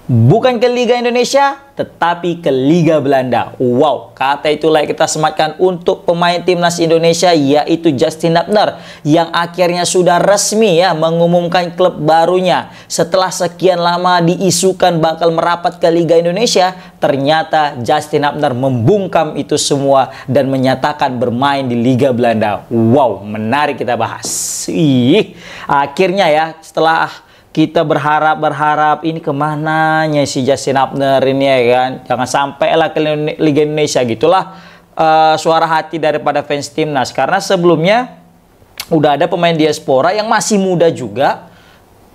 Bukan ke Liga Indonesia, tetapi ke Liga Belanda. Wow, kata itulah kita sematkan untuk pemain timnas Indonesia, yaitu Justin Hubner, yang akhirnya sudah resmi ya mengumumkan klub barunya. Setelah sekian lama diisukan bakal merapat ke Liga Indonesia, ternyata Justin Hubner membungkam itu semua dan menyatakan bermain di Liga Belanda. Wow, menarik kita bahas. Akhirnya ya, setelah kita berharap ini kemananya si Justin Hubner ini ya kan. Jangan sampai lah ke Liga Indonesia. Gitulah suara hati daripada fans timnas. Karena sebelumnya udah ada pemain diaspora yang masih muda juga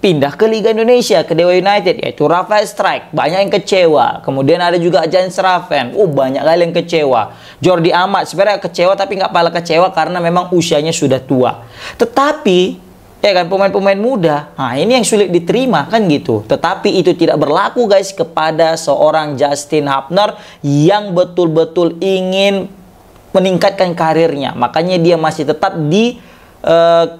pindah ke Liga Indonesia, ke Dewa United, yaitu Rafael Strijk. Banyak yang kecewa. Kemudian ada juga Jan Schraven. Banyak kali yang kecewa. Jordi Amat sebenarnya kecewa, tapi nggak pala kecewa karena memang usianya sudah tua. Tetapi ya kan, pemain-pemain muda, nah ini yang sulit diterima kan gitu. Tetapi itu tidak berlaku guys kepada seorang Justin Hubner yang betul-betul ingin meningkatkan karirnya. Makanya dia masih tetap di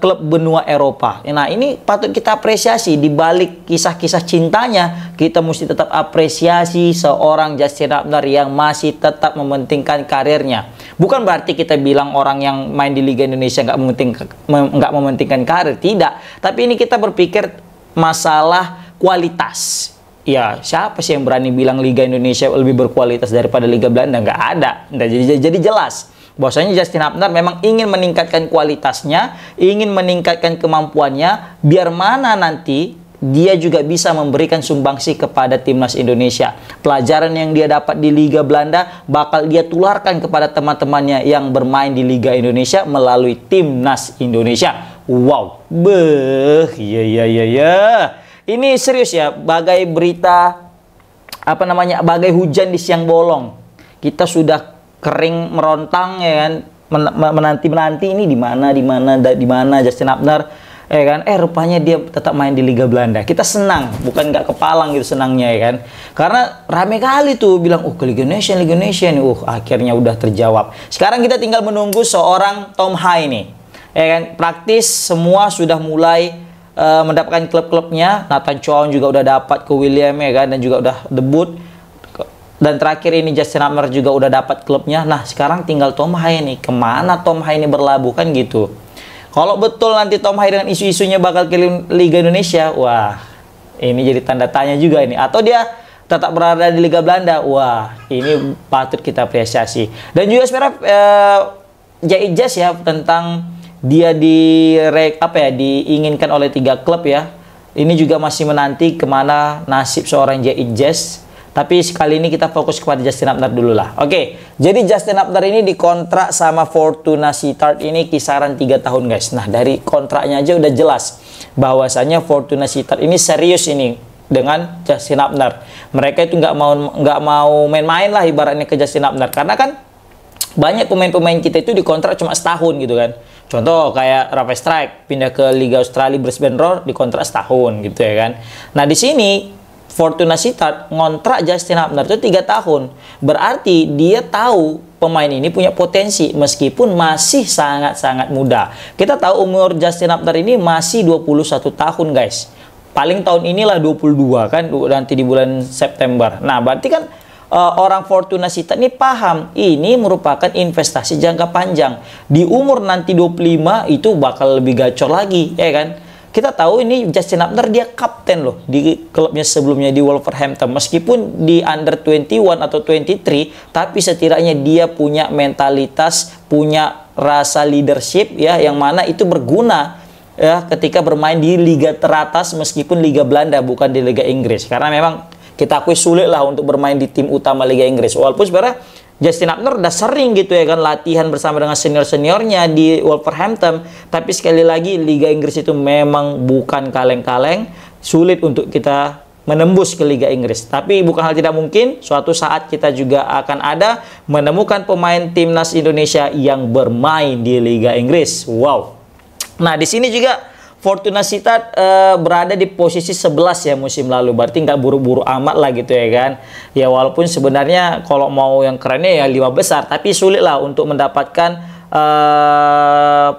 klub benua Eropa. Nah ini patut kita apresiasi. Di balik kisah-kisah cintanya, kita mesti tetap apresiasi seorang Justin Hubner yang masih tetap mementingkan karirnya. Bukan berarti kita bilang orang yang main di Liga Indonesia nggak mementingkan karir, tidak. Tapi ini kita berpikir masalah kualitas. Ya, siapa sih yang berani bilang Liga Indonesia lebih berkualitas daripada Liga Belanda? Nggak ada. Jadi jelas bahwasanya Justin Hubner memang ingin meningkatkan kualitasnya, ingin meningkatkan kemampuannya, biar mana nanti dia juga bisa memberikan sumbangsi kepada timnas Indonesia. Pelajaran yang dia dapat di Liga Belanda bakal dia tularkan kepada teman-temannya yang bermain di Liga Indonesia melalui timnas Indonesia. Wow, ya. Ini serius ya, bagai berita bagai hujan di siang bolong. Kita sudah kering merontang ya kan, menanti ini di mana Justin Hubner ya kan, rupanya dia tetap main di Liga Belanda. Kita senang, bukan nggak kepalang gitu senangnya ya kan, karena rame kali tuh bilang ke Liga Indonesia nih. Akhirnya udah terjawab. Sekarang kita tinggal menunggu seorang Tom Hai nih ya kan. Praktis semua sudah mulai mendapatkan klub-klubnya. Nathan Chow juga udah dapat ke William ya kan, dan juga udah debut. Dan terakhir ini Justin Hubner juga udah dapat klubnya. Nah sekarang tinggal Tom Hai nih. Kemana Tom Hai ini berlabuh kan gitu. Kalau betul nanti Tom Hai dengan isu-isunya bakal ke Liga Indonesia, wah ini jadi tanda tanya juga ini. Atau dia tetap berada di Liga Belanda, wah ini patut kita apresiasi. Dan juga sebenarnya Jai Ijaz ya, tentang dia diinginkan oleh 3 klub ya. Ini juga masih menanti kemana nasib seorang Jai Ijaz. Tapi sekali ini kita fokus kepada Justin Hubner dulu lah. Oke, jadi Justin Hubner ini dikontrak sama Fortuna Sittard ini kisaran 3 tahun guys. Nah dari kontraknya aja udah jelas bahwasanya Fortuna Sittard ini serius ini dengan Justin Hubner. Mereka itu nggak mau main-main lah ibaratnya ke Justin Hubner. Karena kan banyak pemain-pemain kita itu dikontrak cuma setahun gitu kan. Contoh kayak Rafael Strijk pindah ke Liga Australia Brisbane Roar dikontrak setahun gitu ya kan. Nah di sini Fortuna Sittard ngontrak Justin Hubner itu 3 tahun. Berarti dia tahu pemain ini punya potensi meskipun masih sangat-sangat muda. Kita tahu umur Justin Hubner ini masih 21 tahun guys. Paling tahun inilah 22 kan, nanti di bulan September. Nah berarti kan orang Fortuna Sittard ini paham ini merupakan investasi jangka panjang. Di umur nanti 25 itu bakal lebih gacor lagi ya kan. Kita tahu ini Justin Hubner dia kapten loh di klubnya sebelumnya di Wolverhampton. Meskipun di under 21 atau 23, tapi setidaknya dia punya mentalitas, punya rasa leadership ya, yang mana itu berguna ya ketika bermain di liga teratas meskipun Liga Belanda bukan di Liga Inggris. Karena memang kita akui sulit lah untuk bermain di tim utama Liga Inggris. Walaupun sebenarnya Justin Hubner udah sering gitu ya kan latihan bersama dengan senior-seniornya di Wolverhampton. Tapi sekali lagi Liga Inggris itu memang bukan kaleng-kaleng. Sulit untuk kita menembus ke Liga Inggris. Tapi bukan hal tidak mungkin, suatu saat kita juga akan ada menemukan pemain timnas Indonesia yang bermain di Liga Inggris. Wow. Nah di sini juga Fortuna Sittard berada di posisi 11 ya musim lalu. Berarti nggak buru-buru amat lah gitu ya kan. Ya walaupun sebenarnya kalau mau yang kerennya ya 5 besar. Tapi sulit lah untuk mendapatkan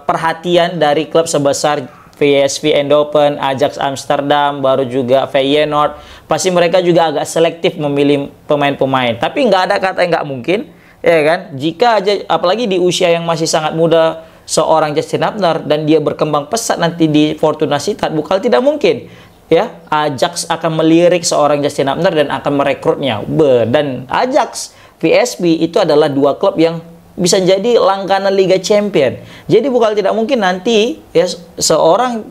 perhatian dari klub sebesar PSV Eindhoven, Ajax Amsterdam, baru juga Feyenoord. Pasti mereka juga agak selektif memilih pemain-pemain. Tapi nggak ada kata yang nggak mungkin, ya kan? Jika aja, apalagi di usia yang masih sangat muda, seorang Justin Hubner dan dia berkembang pesat nanti di Fortuna Sittard, bukan tidak mungkin. Ya, Ajax akan melirik seorang Justin Hubner dan akan merekrutnya. Dan Ajax, PSV itu adalah dua klub yang bisa jadi langganan Liga Champion. Jadi bukan tidak mungkin nanti ya seorang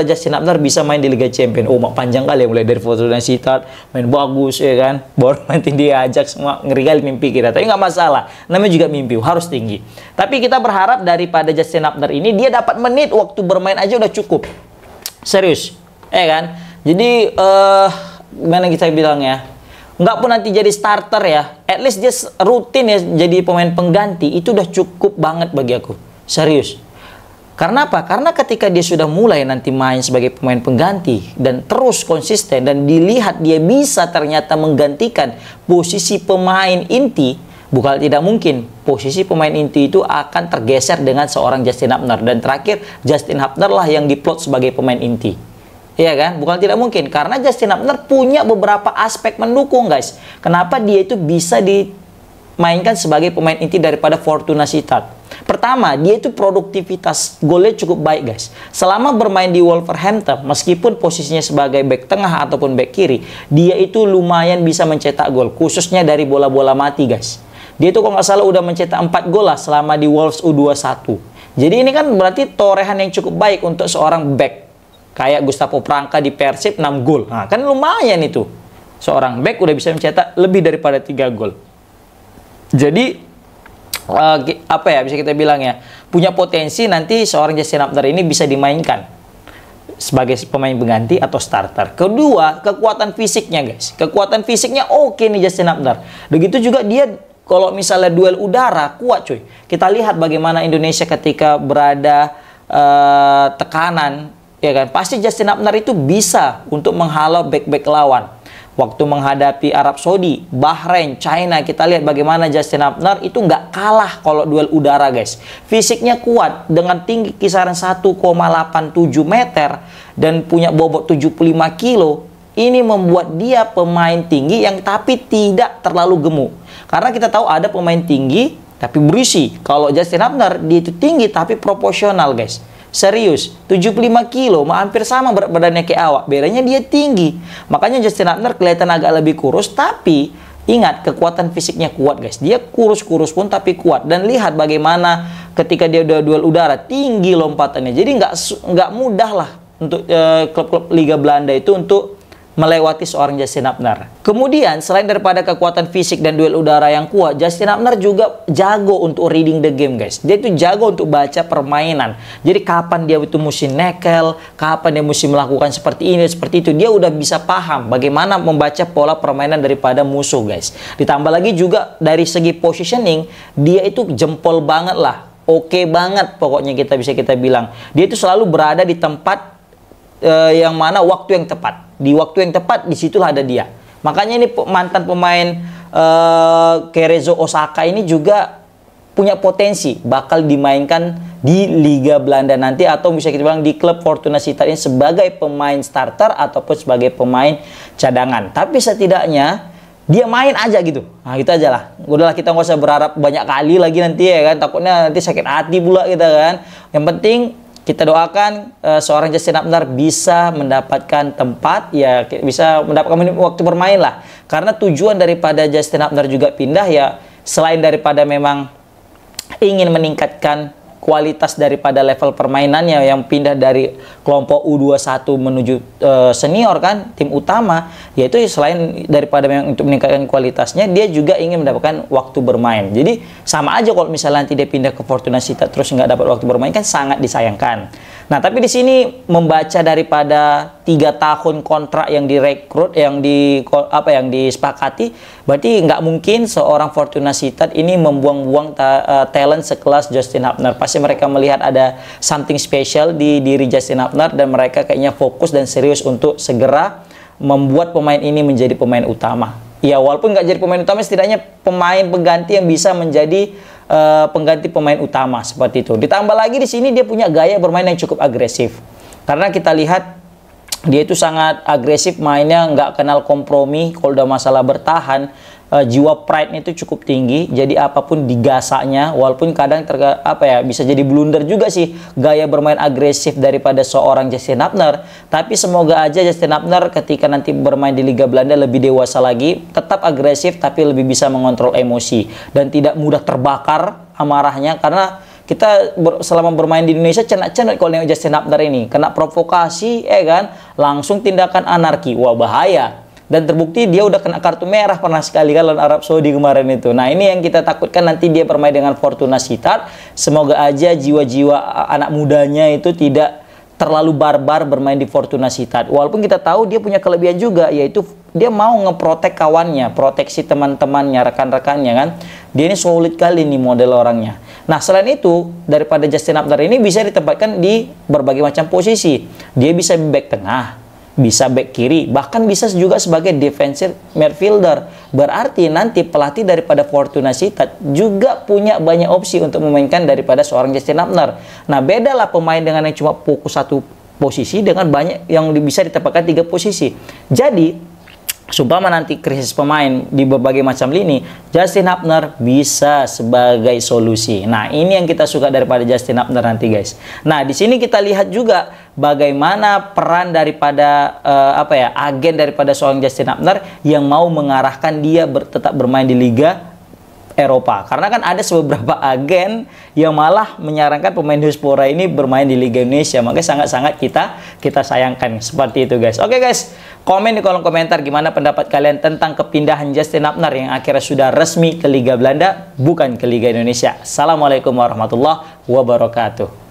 Justin Hubner bisa main di Liga Champion. Oh, panjang kali ya, mulai dari Fortuna Sittard main bagus ya kan, baru nanti dia Ajax, semua ngeri kali mimpi kita. Tapi nggak masalah, namanya juga mimpi, harus tinggi. Tapi kita berharap daripada Justin Hubner ini dia dapat menit waktu bermain aja udah cukup. Serius, ya kan? Jadi gimana kita bilang ya? Nggak pun nanti jadi starter ya, at least dia rutin ya jadi pemain pengganti, itu udah cukup banget bagi aku, serius. Karena apa? Karena ketika dia sudah mulai nanti main sebagai pemain pengganti dan terus konsisten dan dilihat dia bisa ternyata menggantikan posisi pemain inti, bukan tidak mungkin posisi pemain inti itu akan tergeser dengan seorang Justin Hubner. Dan terakhir Justin Hubner lah yang diplot sebagai pemain inti. Iya kan? Bukan tidak mungkin. Karena Justin Hubner punya beberapa aspek mendukung, guys. Kenapa dia itu bisa dimainkan sebagai pemain inti daripada Fortuna Sittard? Pertama, dia itu produktivitas golnya cukup baik, guys. Selama bermain di Wolverhampton, meskipun posisinya sebagai back tengah ataupun back kiri, dia itu lumayan bisa mencetak gol. Khususnya dari bola-bola mati, guys. Dia itu kalau nggak salah udah mencetak 4 gol lah selama di Wolves U21. Jadi ini kan berarti torehan yang cukup baik untuk seorang back. Kayak Gustavo Pranka di Persib 6 gol. Nah, kan lumayan itu. Seorang back udah bisa mencetak lebih daripada 3 gol. Jadi apa ya bisa kita bilang ya, punya potensi nanti seorang Justin Hubner ini bisa dimainkan sebagai pemain pengganti atau starter. Kedua, kekuatan fisiknya, guys. Kekuatan fisiknya oke nih Justin Hubner. Begitu juga dia kalau misalnya duel udara kuat, cuy. Kita lihat bagaimana Indonesia ketika berada tekanan, ya kan, pasti Justin Hubner itu bisa untuk menghalau back-back lawan. Waktu menghadapi Arab Saudi, Bahrain, China, kita lihat bagaimana Justin Hubner itu nggak kalah kalau duel udara, guys. Fisiknya kuat dengan tinggi kisaran 1,87 meter dan punya bobot 75 kilo. Ini membuat dia pemain tinggi yang tapi tidak terlalu gemuk. Karena kita tahu ada pemain tinggi tapi berisi. Kalau Justin Hubner dia itu tinggi tapi proporsional, guys. Serius, 75 kilo, hampir sama berat badannya kayak awak. Bedanya dia tinggi. Makanya Justin Hubner kelihatan agak lebih kurus, tapi ingat kekuatan fisiknya kuat, guys. Dia kurus-kurus pun tapi kuat. Dan lihat bagaimana ketika dia udah duel udara, tinggi lompatannya. Jadi nggak mudah lah untuk klub-klub Liga Belanda itu untuk melewati seorang Justin Hubner. Kemudian selain daripada kekuatan fisik dan duel udara yang kuat, Justin Hubner juga jago untuk reading the game, guys. Dia itu jago untuk baca permainan. Jadi kapan dia itu mesti nekel, kapan dia mesti melakukan seperti ini, seperti itu. Dia udah bisa paham bagaimana membaca pola permainan daripada musuh, guys. Ditambah lagi juga dari segi positioning, dia itu jempol banget lah. Oke banget pokoknya kita bilang. Dia itu selalu berada di tempat yang mana waktu yang tepat. Di waktu yang tepat, disitulah ada dia. Makanya ini mantan pemain Cerezo Osaka ini juga punya potensi bakal dimainkan di Liga Belanda nanti, atau bisa kita bilang di klub Fortuna Sittard ini sebagai pemain starter ataupun sebagai pemain cadangan. Tapi setidaknya dia main aja gitu. Nah, gitu aja lah. Udahlah, kita nggak usah berharap banyak kali lagi nanti ya kan. Takutnya nanti sakit hati pula kita kan. Yang penting kita doakan seorang Justin Hubner bisa mendapatkan tempat, ya bisa mendapatkan waktu bermain lah. Karena tujuan daripada Justin Hubner juga pindah ya, selain daripada memang ingin meningkatkan kualitas daripada level permainannya yang pindah dari kelompok U21 menuju senior kan, tim utama, yaitu selain daripada memang untuk meningkatkan kualitasnya, dia juga ingin mendapatkan waktu bermain. Jadi sama aja kalau misalnya nanti dia pindah ke Fortuna Sittard terus nggak dapat waktu bermain, kan sangat disayangkan. Nah, tapi di sini membaca daripada 3 tahun kontrak yang direkrut, yang disepakati, berarti nggak mungkin seorang Fortuna Sittard ini membuang-buang talent sekelas Justin Hubner. Pasti mereka melihat ada something special di diri Justin Hubner dan mereka kayaknya fokus dan serius untuk segera membuat pemain ini menjadi pemain utama. Ya, walaupun nggak jadi pemain utama, setidaknya pemain pengganti yang bisa menjadi pengganti pemain utama seperti itu. Ditambah lagi di sini dia punya gaya bermain yang cukup agresif. Karena kita lihat dia itu sangat agresif mainnya, nggak kenal kompromi. Kalau udah masalah bertahan, jiwa pride itu cukup tinggi. Jadi apapun digasaknya, walaupun kadang bisa jadi blunder juga sih gaya bermain agresif daripada seorang Justin Hubner. Tapi semoga aja Justin Hubner ketika nanti bermain di Liga Belanda lebih dewasa lagi, tetap agresif tapi lebih bisa mengontrol emosi dan tidak mudah terbakar amarahnya. Karena kita selama bermain di Indonesia cenat-cenat kalau nengok Justin Hubner ini kena provokasi, kan, langsung tindakan anarki, wah bahaya. Dan terbukti dia udah kena kartu merah pernah sekali kan lawan Arab Saudi kemarin itu. Nah ini yang kita takutkan nanti dia bermain dengan Fortuna Sittard. Semoga aja jiwa-jiwa anak mudanya itu tidak terlalu barbar bermain di Fortuna Sittard. Walaupun kita tahu dia punya kelebihan juga, yaitu dia mau ngeprotek kawannya, proteksi teman-temannya, rekan-rekannya kan. Dia ini solid kali nih model orangnya. Nah selain itu, daripada Justin Hubner ini bisa ditempatkan di berbagai macam posisi. Dia bisa back tengah, bisa back kiri, bahkan bisa juga sebagai defensive midfielder. Berarti nanti pelatih daripada Fortuna Sittard juga punya banyak opsi untuk memainkan daripada seorang Justin Hubner. Nah bedalah pemain dengan yang cuma fokus satu posisi dengan banyak yang bisa ditempatkan 3 posisi. Jadi sumpama nanti krisis pemain di berbagai macam lini, Justin Hubner bisa sebagai solusi. Nah, ini yang kita suka daripada Justin Hubner nanti, guys. Nah, di sini kita lihat juga bagaimana peran daripada agen daripada seorang Justin Hubner yang mau mengarahkan dia tetap bermain di Liga Eropa. Karena kan ada beberapa agen yang malah menyarankan pemain Diaspora ini bermain di Liga Indonesia. Makanya sangat-sangat kita sayangkan seperti itu, guys. Oke, guys. Komen di kolom komentar gimana pendapat kalian tentang kepindahan Justin Hubner yang akhirnya sudah resmi ke Liga Belanda, bukan ke Liga Indonesia. Assalamualaikum warahmatullahi wabarakatuh.